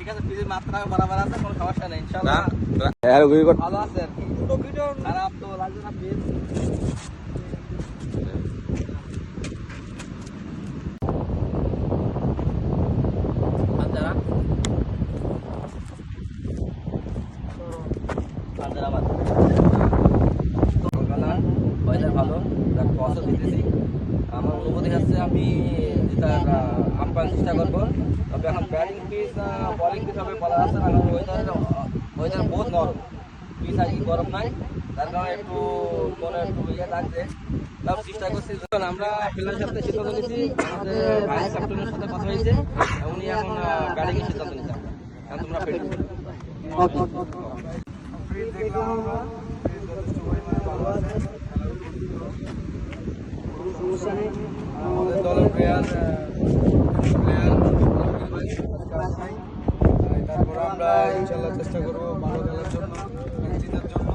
ঠিক আছে, পিচের মাত্রা বরাবর আছে, কোনো সমস্যা নেই ইনশাআল্লাহ। ভালো আছে আর কি, খারাপ তো লাগছে না পিচ। ভালো টসও জিতেছি। আমার অনুভূতি হচ্ছে আমি জেতার আপ্রাণ চেষ্টা করবো। তবে এখন ব্যাটিং পিচ বলিং পিচ হবে বলা যাচ্ছে না, কারণ ওয়েদার বহুত নরম, পিচ আর কি গরম নাই, তার কারণে একটু মনে একটু ইয়ে লাগছে। তাও চেষ্টা করছি। আমরা প্লেয়ারের সাথে সিদ্ধান্ত নিয়েছি, আমাদের ভাইস ক্যাপ্টেনের সাথে কথা হয়েছে, উনি এখন ব্যাটিংয়ের সিদ্ধান্ত নিয়েছেন। কারণ তোমরা পেট আমাদের দলের প্লেয়ার তারপরে আমরা ইনশাল্লাহ চেষ্টা করবো ভালো খেলার জন্য, জিতার জন্য।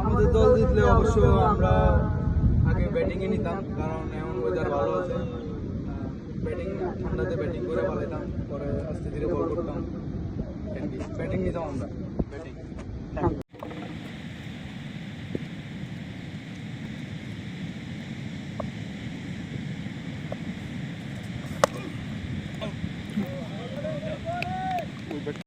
আমাদের দল জিতলে অবশ্য আমরা আগে ব্যাটিংয়ে নিতাম, কারণ এখন ওয়েদার ভালো আছে। ঠান্ডাতে ব্যাটিং করে পালাইতাম, পরে আস্তে ধীরে বল করতাম, ব্যাটিং নিতাম আমরা। ব্যাটিং